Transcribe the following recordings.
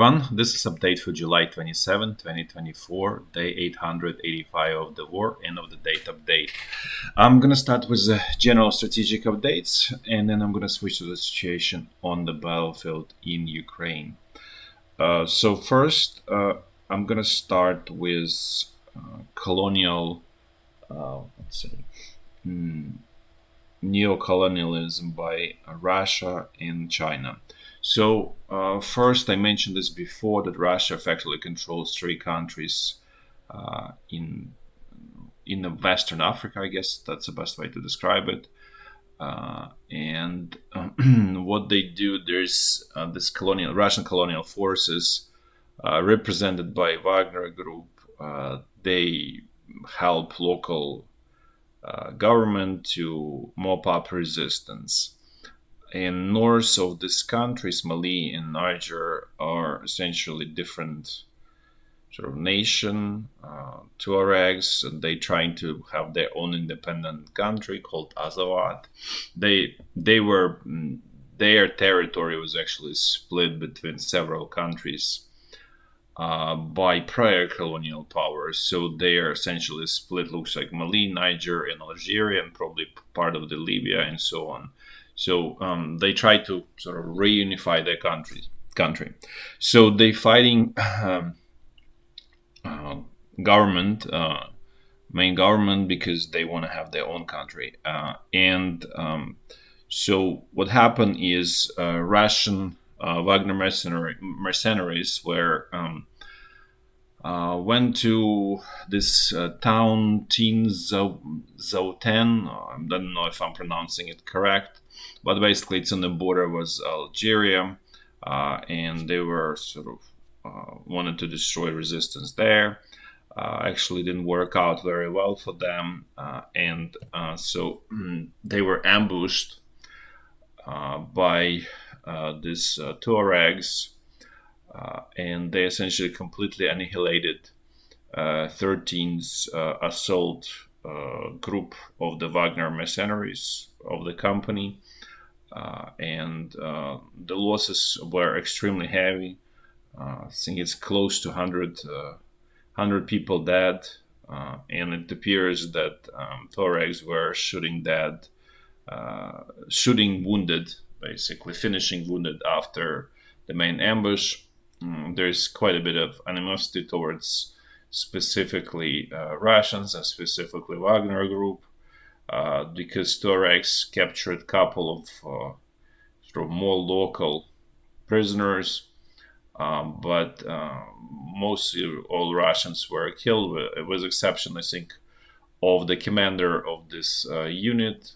This is update for July 27, 2024, day 885 of the war, end of the date update. I'm going to start with the general strategic updates, and then I'm going to switch to the situation on the battlefield in Ukraine. So first, I'm going to start with colonial, let's say, neo-colonialism by Russia and China. So first, I mentioned this before that Russia effectively controls three countries in the Western Africa. I guess that's the best way to describe it. And what they do, there's this Russian colonial forces represented by Wagner Group. They help local government to mop up resistance. And north of these countries, Mali and Niger, are essentially different sort of nation. Tuaregs, and they trying to have their own independent country called Azawad. Their territory was actually split between several countries by prior colonial powers. So they are essentially split, looks like Mali, Niger, and Algeria, and probably part of the Libya and so on. So they try to sort of reunify their country. So they fighting government, main government, because they want to have their own country. So what happened is Russian Wagner mercenaries went to this town Tin Zautan. I don't know if I'm pronouncing it correct, but basically it's on the border with Algeria, and they were sort of wanted to destroy resistance there. Actually didn't work out very well for them, so they were ambushed by these Tuaregs, and they essentially completely annihilated 13th assault group of the Wagner mercenaries of the company, and the losses were extremely heavy. I think it's close to 100 people dead, and it appears that Tuaregs were shooting wounded, basically finishing wounded after the main ambush. There's quite a bit of animosity towards specifically Russians and specifically Wagner Group, because Tuaregs captured a couple of sort of more local prisoners, but mostly all Russians were killed, with exception, I think, of the commander of this unit,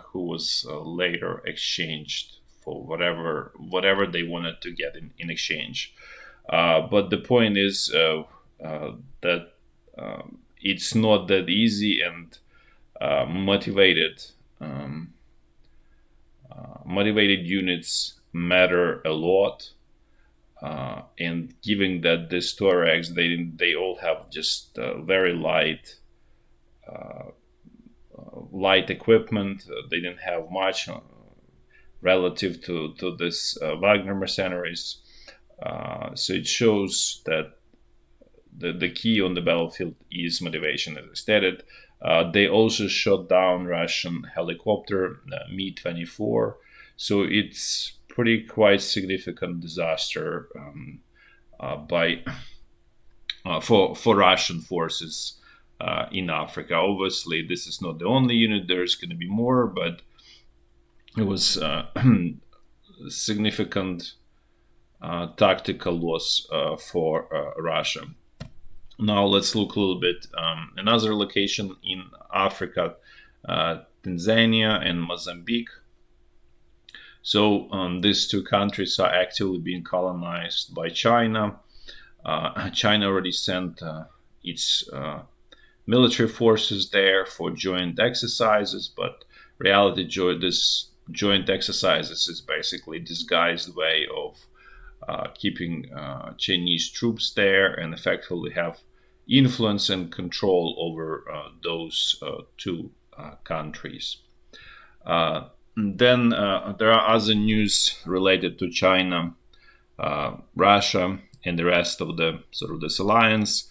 who was later exchanged for whatever they wanted to get in exchange. But the point is that it's not that easy, and motivated units matter a lot. And given that these Tuaregs, they all have just very light equipment, they didn't have much relative to this Wagner mercenaries. So it shows that the key on the battlefield is motivation, as I stated. They also shot down Russian helicopter Mi-24, so it's quite significant disaster for Russian forces in Africa. Obviously, this is not the only unit. There's going to be more, but it was significant tactical loss for Russia. Now let's look a little bit another location in Africa, Tanzania and Mozambique. So these two countries are actively being colonized by China. China already sent its military forces there for joint exercises, but reality, this joint exercises is basically a disguised way of keeping Chinese troops there and effectively have influence and control over those two countries. Then there are other news related to China, Russia, and the rest of the sort of this alliance.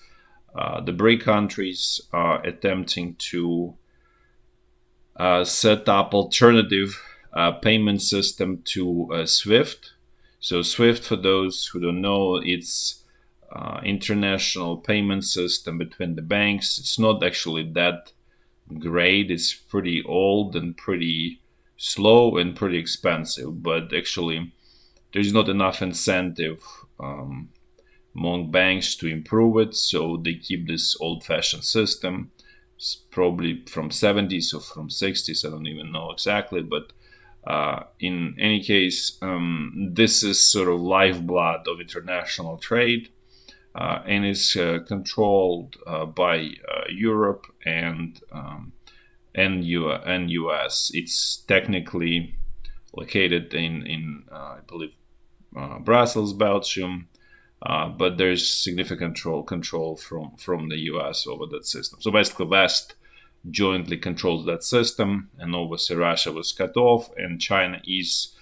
The BRIC countries are attempting to set up alternative payment system to SWIFT. So SWIFT, for those who don't know, it's international payment system between the banks. It's not actually that great. It's pretty old and pretty slow and pretty expensive. But actually, there's not enough incentive among banks to improve it, so they keep this old-fashioned system. It's probably from 70s or from 60s. I don't even know exactly, but in any case, this is sort of lifeblood of international trade, and is controlled by Europe and US. It's technically located in I believe Brussels, Belgium, but there's significant control from the US over that system. So basically, West jointly controls that system, and obviously Russia was cut off, and China is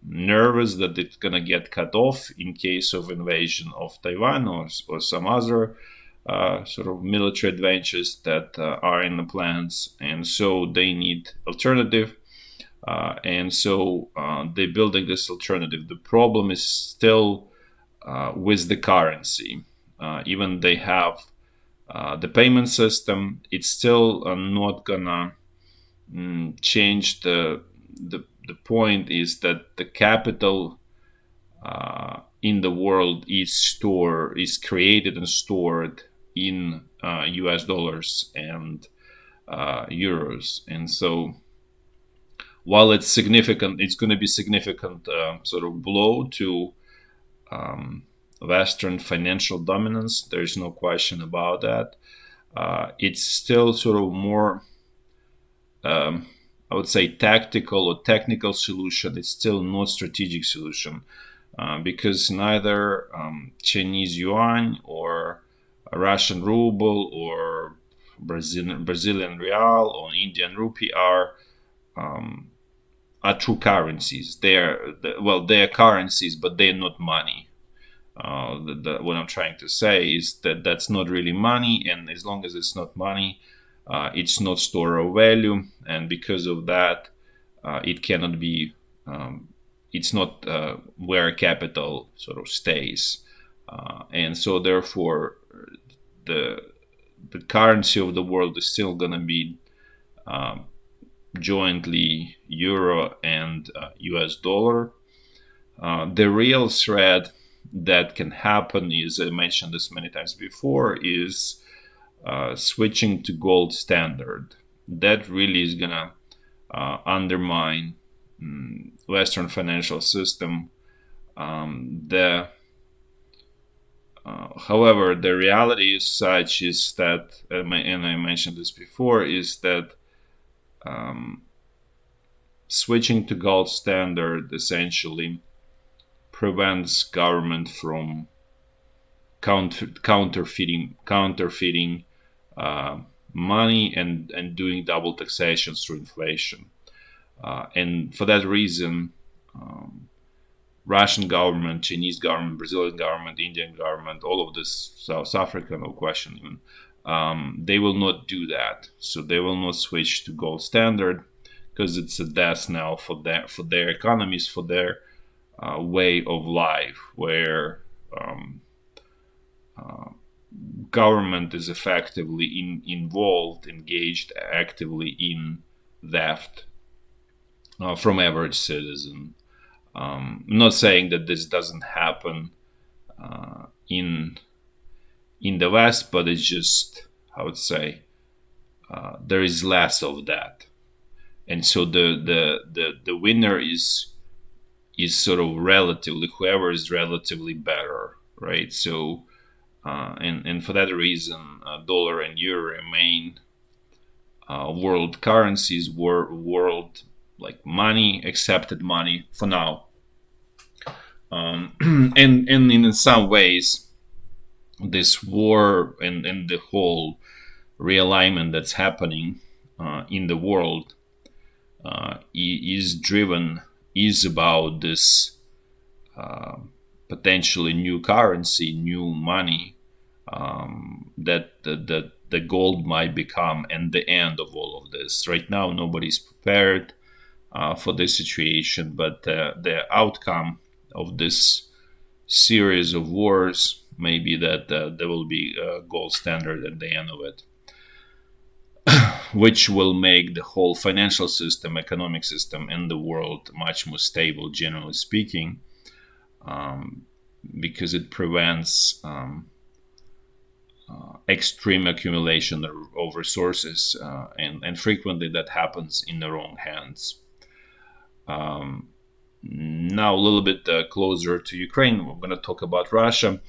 nervous that it's gonna get cut off in case of invasion of Taiwan or some other sort of military adventures that are in the plans, and so they need alternative. And so they're building this alternative. The problem is still with the currency. Even they have the payment system, it's still not gonna change the point is that the capital in the world is created and stored in US dollars and euros, and so while it's significant, it's going to be significant sort of blow to Western financial dominance. There's no question about that. It's still sort of more, I would say, tactical or technical solution. It's still not strategic solution because neither Chinese yuan or Russian ruble or Brazilian real or Indian rupee are true currencies. They're currencies, but they're not money. What I'm trying to say is that that's not really money, and as long as it's not money, it's not store of value, and because of that, it cannot be. It's not where capital sort of stays, and so therefore, the currency of the world is still going to be jointly euro and US dollar. The real threat that can happen is, I mentioned this many times before, is switching to gold standard. That really is going to undermine Western financial system. However, the reality is such is that, and I mentioned this before, is that switching to gold standard essentially prevents government from counterfeiting money and doing double taxation through inflation. And for that reason, Russian government, Chinese government, Brazilian government, Indian government, all of this, South Africa, no question even, they will not do that. So they will not switch to gold standard because it's a death knell for their economies, for their way of life, where government is effectively involved, engaged actively in theft from average citizen. I'm not saying that this doesn't happen in the West, but it's just, I would say, there is less of that, and so the winner is sort of relatively whoever is relatively better, right? So and for that reason, dollar and euro remain world currencies, world like money, accepted money for now. And in some ways, this war and the whole realignment that's happening in the world is about this potentially new currency, new money, that the gold might become, and the end of all of this. Right now, nobody's prepared for this situation, but the outcome of this series of wars may be that there will be a gold standard at the end of it, which will make the whole financial system, economic system in the world much more stable, generally speaking, because it prevents extreme accumulation of resources, and frequently that happens in the wrong hands. Now, a little bit closer to Ukraine, we're going to talk about Russia.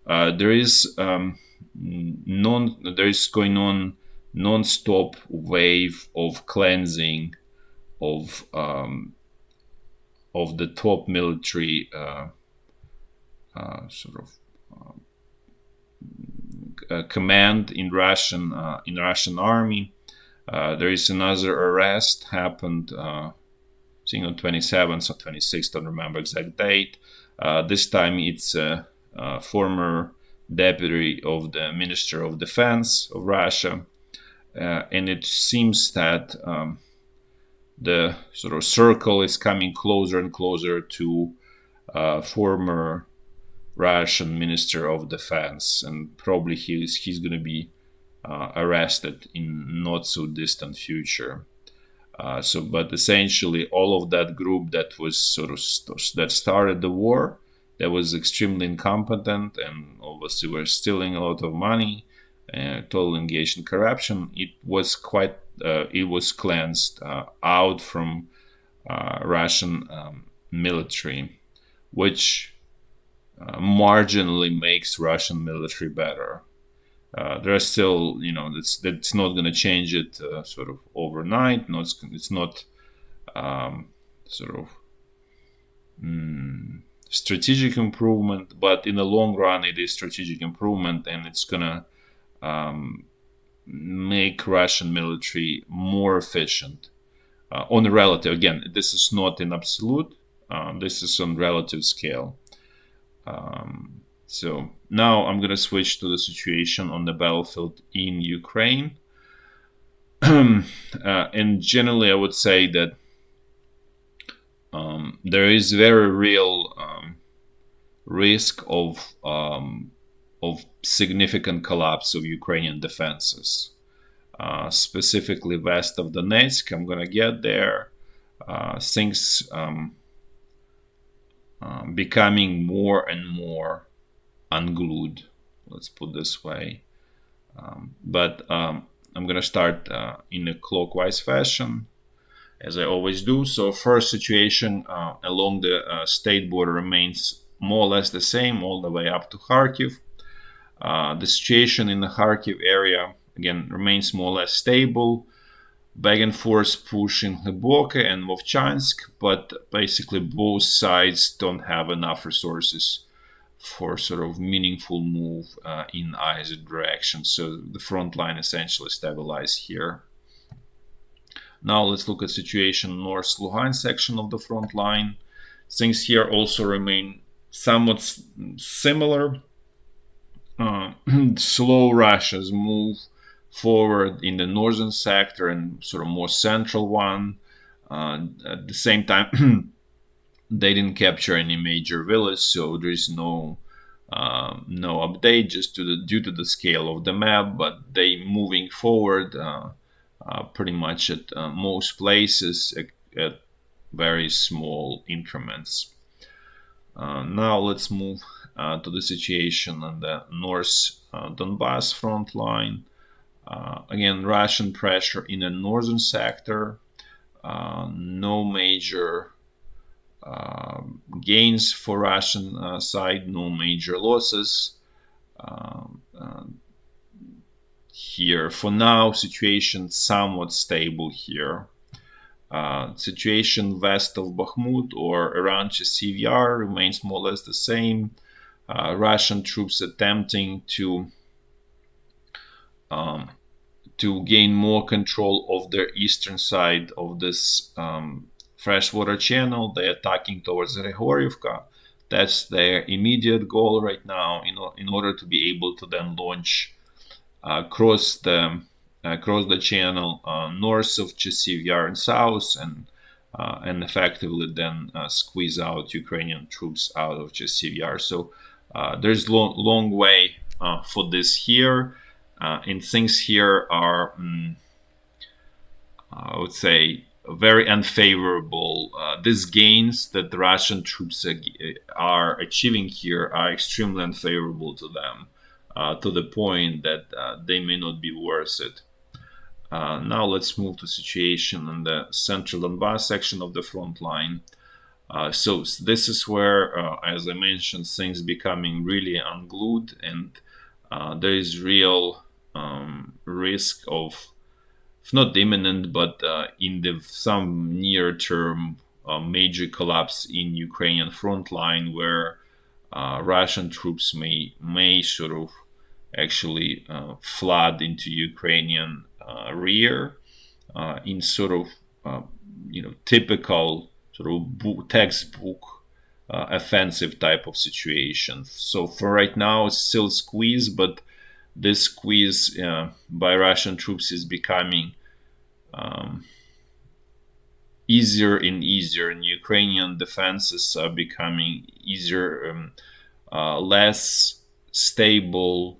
There is going on non-stop wave of cleansing of the top military command in Russian army. There is another arrest happened, I think on 27th or 26th, don't remember exact date. This time it's former deputy of the Minister of Defense of Russia, and it seems that the sort of circle is coming closer and closer to former Russian Minister of Defense, and probably he's going to be arrested in not so distant future. But essentially, all of that group that was that started the war, that was extremely incompetent, and obviously were stealing a lot of money, totally engaged in corruption. It was cleansed out from Russian military, which marginally makes Russian military better. There are still, that's not going to change it sort of overnight. It's not strategic improvement, but in the long run, it is strategic improvement, and it's going to make Russian military more efficient on a relative. Again, this is not in absolute. This is on relative scale. So now I'm going to switch to the situation on the battlefield in Ukraine. And generally, I would say that there is very real risk of significant collapse of Ukrainian defenses, specifically west of Donetsk. I'm going to get there. Things becoming more and more unglued, let's put this way. But I'm going to start in a clockwise fashion, as I always do. So first situation along the state border remains more or less the same all the way up to Kharkiv. The situation in the Kharkiv area, again, remains more or less stable. Back and forth push in Hlibokhe and Vovchansk, but basically both sides don't have enough resources for sort of meaningful move in either direction. So the front line essentially stabilized here. Now let's look at situation north Luhansk section of the front line. Things here also remain somewhat similar. Slow Russia's move forward in the northern sector and sort of more central one. At the same time, they didn't capture any major village, so there is no update just due to the scale of the map. But they moving forward pretty much at most places at very small increments. Now let's move to the situation on the North Donbass front line. Again, Russian pressure in the northern sector. No major gains for Russian side, no major losses. Here, for now, situation somewhat stable here. Situation west of Bakhmut or around CVR remains more or less the same. Russian troops attempting to gain more control of their eastern side of this freshwater channel. They're attacking towards Gregorievka. That's their immediate goal right now, in order to be able to then launch across the channel north of Chasiv Yar and south, and effectively then squeeze out Ukrainian troops out of Chasiv Yar. So there's long way for this here, and things here are, I would say, very unfavorable. These gains that the Russian troops are achieving here are extremely unfavorable to them, to the point that they may not be worth it. Now let's move to situation in the central Donbass section of the front line. So this is where, as I mentioned, things becoming really unglued, and there is real risk of, if not imminent, but in some near term, major collapse in Ukrainian front line, where Russian troops may sort of actually flood into Ukrainian rear in sort of typical sort of textbook offensive type of situation. So for right now, it's still squeeze, but this squeeze by Russian troops is becoming easier and easier, and Ukrainian defenses are becoming easier, less stable,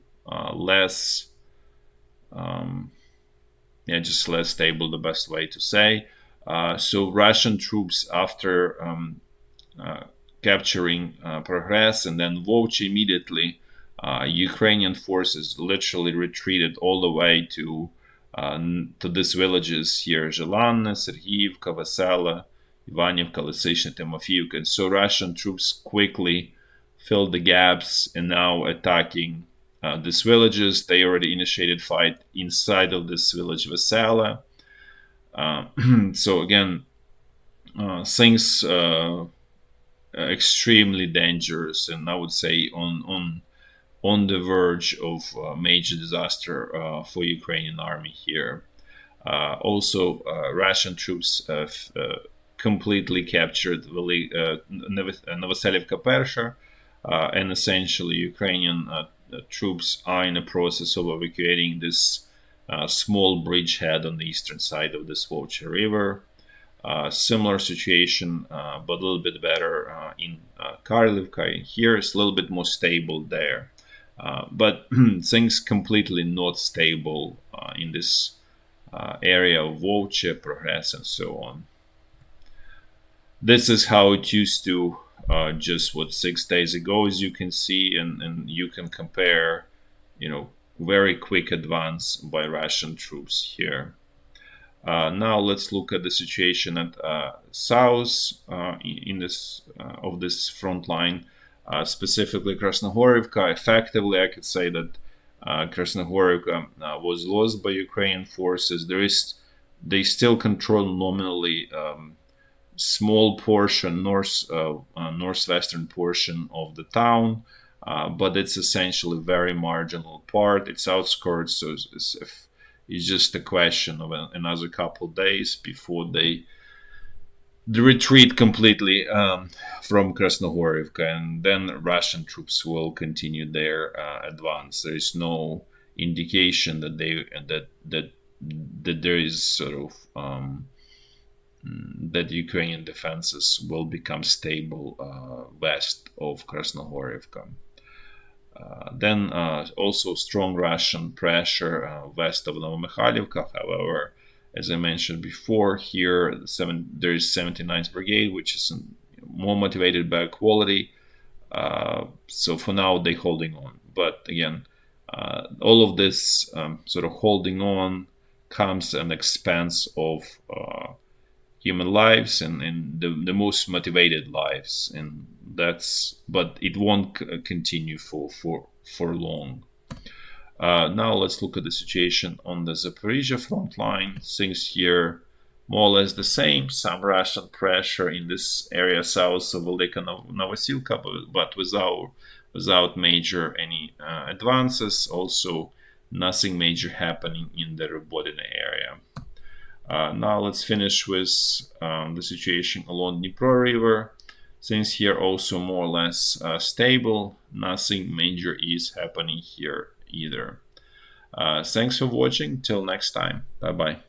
just less stable, the best way to say. So Russian troops, after capturing Progress and then Vovche immediately, Ukrainian forces literally retreated all the way to these villages here: Zhelanne, Serhiivka, Vesela, Ivanivka, Lysychne, Timofeivka. And so Russian troops quickly filled the gaps and now attacking these villages. They already initiated fight inside of this village, Vesela. So again, things extremely dangerous, and I would say on the verge of major disaster for Ukrainian army here. Also, Russian troops have completely captured Novoselivka Persha, and essentially Ukrainian troops are in the process of evacuating this small bridgehead on the eastern side of the Vovche River. Similar situation, but a little bit better in Kharkivka. Here it's a little bit more stable there. But things completely not stable in this area of Vovche, Progress, and so on. This is how it used to just 6 days ago, as you can see, and you can compare, very quick advance by Russian troops here. Now let's look at the situation at south in this of this front line. Specifically Krasnohorivka. Effectively, I could say that Krasnohorivka was lost by Ukrainian forces. They still control nominally small portion, northwestern portion of the town, but it's essentially very marginal part. It's outskirts, so it's just a question of another couple days before they retreat completely from Krasnohorivka, and then Russian troops will continue their advance. There is no indication that there is sort of that Ukrainian defenses will become stable west of Krasnohorivka. Then also strong Russian pressure west of Novomykhailivka. However, as I mentioned before, here there is 79th Brigade, which is more motivated by quality. So for now, they're holding on. But again, all of this sort of holding on comes at the expense of human lives and the most motivated lives, but it won't continue for long. Now let's look at the situation on the Zaporizhia front line. Things here more or less the same. Some Russian pressure in this area south of Velika Novosilka, but without major any advances. Also, nothing major happening in the Robodino area. Now let's finish with the situation along Dnipro River. Things here also more or less stable. Nothing major is happening here either. Thanks for watching. Till next time. Bye bye.